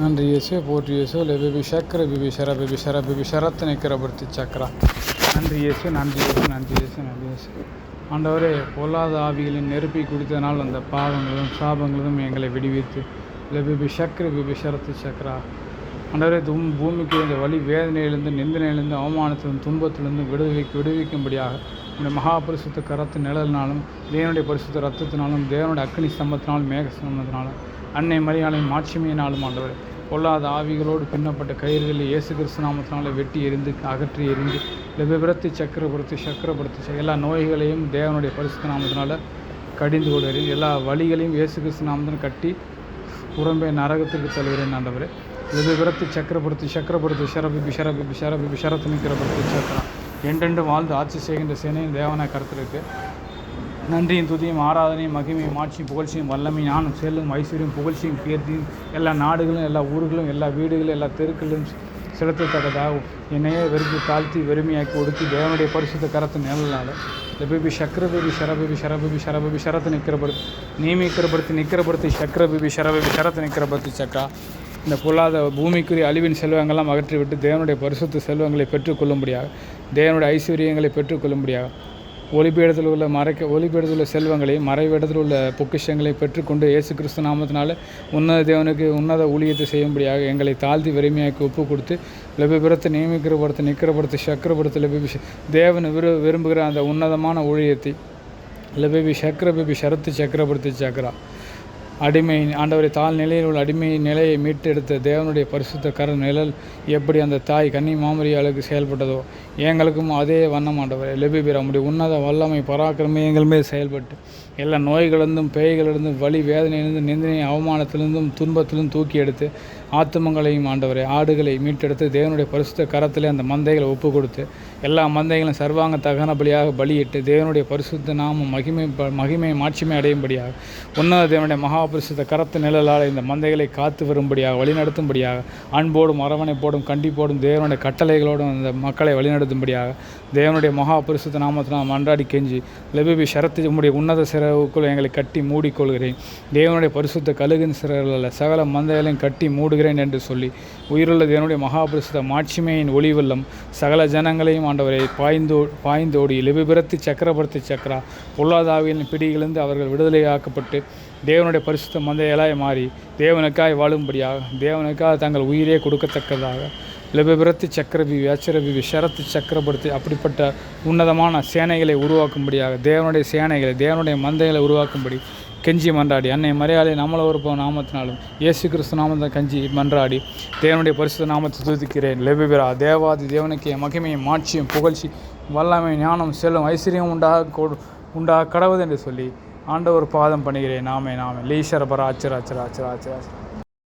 நன்றி இயேசுவே, போற்றி இயேசுவே. லெபிபி சக்கர பிபி ஷர பிபி ஷர பிபி ஷரத்து நிற்கிறபடுத்தி சக்கரா. நன்றி இயேசு, நன்றி இயேசு, நன்றி இயேசு, நன்றி இயேசு. ஆண்டவரே, பொல்லாத ஆவிகளின் நெருப்பை குடித்தனால் அந்த பாவங்களும் சாபங்களும் எங்களை விடுவித்து லெபிபி சக்கர பிபி ஷரத்து சக்கரா. ஆண்டவரே, பூமிக்கு இந்த வலி வேதனையிலிருந்து, நிந்தனையிலிருந்து, அவமானத்திலிருந்து, துன்பத்திலிருந்து விடுவிக்கும்படியாக இந்த மகாபரிசுத்த கரத்து நிழலினாலும், தேவனுடைய பரிசுத்த ரத்தத்தினாலும், தேவனுடைய அக்னி ஸ்தம்பத்தினாலும், மேக ஸ்தம்பத்தினாலும், அன்னை மரியாதையின் மாட்சிமையினாலும் ஆண்டவர் பொல்லாத ஆவிகளோடு பின்னப்பட்ட கயிறுகளில் இயேசு கிறிஸ்து நாமத்தினால வெட்டி எரிந்து அகற்றி எரிந்து லெபிபரத்தை சக்கரப்படுத்தி எல்லா நோய்களையும் தேவனுடைய பரிசுத்த நாமத்தினால கடிந்து கொள்கிறேன். எல்லா வழிகளையும் இயேசு கிறிஸ்து நாமத்தினால் கட்டி புறம்பே நரகத்திற்கு தருகிறேன். ஆண்டவரே, லெபிபரத்தை சக்கரப்படுத்தி ஷரபிபி ஷரத்து நிற்கிறப்படுத்தி சக்கரா. என்றென்று வாழ்ந்து ஆட்சி செய்கின்ற சேனையின் தேவனாய் கருத்திருக்கு. நன்றியும் துதியும் ஆராதனையும் மகிமையும் ஆட்சியும் புகழ்ச்சியும் வல்லமையும் ஞானம் செல்லும் ஐஸ்வர்யம் புகழ்ச்சியும் கீர்த்தியும் எல்லா நாடுகளும் எல்லா ஊர்களும் எல்லா வீடுகளும் எல்லா தெருக்களும் செலுத்தத்தக்கதாக என்னையே வெறுப்பு தாழ்த்தி வெறுமையாக்கி ஒடுக்கி தேவனுடைய பரிசுத்த கரத்து நிழலால் லெபிபி சக்கரபிபி ஷரத்து நிற்கிறப்படுத்தி சக்கரபிபி ஷரத்து நிற்கிறப்படுத்தி சக்கரா. இந்த பொல்லாத பூமிக்குரிய அழிவின் செல்வங்கள்லாம் அகற்றிவிட்டு தேவனுடைய பரிசுத்த செல்வங்களை பெற்றுக்கொள்ளும்படியாக, தேவனுடைய ஐஸ்வர்யங்களை பெற்றுக்கொள்ளும்படியாக, ஒளிபீடத்தில் உள்ள செல்வங்களையும் மறைவிடத்தில் உள்ள பொக்கிஷங்களை பெற்றுக்கொண்டு இயேசு கிறிஸ்து நாமத்தினால உன்னத தேவனுக்கு உன்னத ஊழியத்தை செய்யும்படியாக எங்களை தாழ்த்தி வெறுமையாக்கி ஒப்பு கொடுத்து லெபிபரத்தை நிற்கிறப்படுத்தி சக்கரப்படுத்தி லெபிபி தேவன் விரும்புகிற அந்த உன்னதமான ஊழியத்தை லெபிபி ஷரத்து சக்கரப்படுத்தி சக்கரா. அடிமை ஆண்டவரை தாழ் நிலையில் உள்ள அடிமை நிலையை மீட்டெடுத்த தேவனுடைய பரிசுத்த கர நிழல் எப்படி அந்த தாய் கன்னி மாமரியாளுக்கு செயல்பட்டதோ எங்களுக்கும் அதே வண்ணம் ஆண்டவரை லெபிபீர் நம்முடைய உன்னத வல்லமை பராக்கிரமை எங்கள் மேல் செயல்பட்டு எல்லா நோய்களிலிருந்தும் பேய்களிலிருந்தும் வலி வேதனையிலிருந்தும் நிந்தனை அவமானத்திலிருந்தும் துன்பத்திலிருந்தும் தூக்கி எடுத்து ஆத்துமங்களையும் ஆண்டவரை ஆடுகளை மீட்டெடுத்து தேவனுடைய பரிசுத்த கரத்திலே அந்த மந்தைகளை ஒப்பு கொடுத்து எல்லா மந்தைகளும் சர்வாங்க தகன பலியாக பலியிட்டு தேவனுடைய பரிசுத்த நாமம் மகிமை மாட்சிமை அடையும்படியாக உன்னத தேவனுடைய மகாபரிசுத்த கரத்து நிழலால் இந்த மந்தைகளை காத்து வரும்படியாக வழிநடத்தும்படியாக அன்போடும் அரவணைப்போடும் கண்டிப்போடும் தேவனுடைய கட்டளைகளோடும் அந்த மக்களை வழிநடத்தும்படியாக தேவனுடைய மகாபரிசுத்த நாமத்தினால் மன்றாடி கெஞ்சி லெபிபி ஷரத்து உம்முடைய உன்னத சிறவுக்குள் எங்களை கட்டி மூடிக்கொள்கிறேன். தேவனுடைய பரிசுத்த கழுகின் சிறகுகளில் சகல மந்தைகளையும் கட்டி மூடுகிறேன் என்று சொல்லி உயிருள்ள தேவனுடைய மகாபரிசுத்த மாட்சிமையின் ஒளிவெல்லம் சகல ஜனங்களையும் ஆண்டவரை பாய்ந்தோடி லெபிபரத்தை சக்கரப்படுத்தி சக்கரா. பொல்லாதாவியின் பிடியிலிருந்து அவர்கள் விடுதலையாக்கப்பட்டு தேவனுடைய பரிசுத்த மந்தைகளாய் மாறி தேவனுக்காய் வாழும்படியாக தேவனுக்காக தங்கள் உயிரே கொடுக்கத்தக்கதாக லெபிபரத்தை சக்கரபிபி ஷரத்து சக்கரப்படுத்தி அப்படிப்பட்ட உன்னதமான சேனைகளை உருவாக்கும்படியாக தேவனுடைய சேனைகளை தேவனுடைய மந்தைகளை உருவாக்கும்படி கெஞ்சி மன்றாடி அன்னை மரியாதை நம்மள நாமத்தினாலும் இயேசு கிறிஸ்து நாமத்தை கஞ்சி மன்றாடி தேவனுடைய பரிசுத்த நாமத்தை துதிக்கிறேன். லெபிபிரா தேவாதி தேவனுக்கு மகிமையும் மாட்சியும் புகழ்ச்சி வல்லமை ஞானம் செல்லும் ஐஸ்வர்யம் உண்டாக கடவுது என்று சொல்லி ஆண்டவர் பாதம் பண்ணுகிறேன். நாமே லீஷரபரா ஆச்சராச்சரா.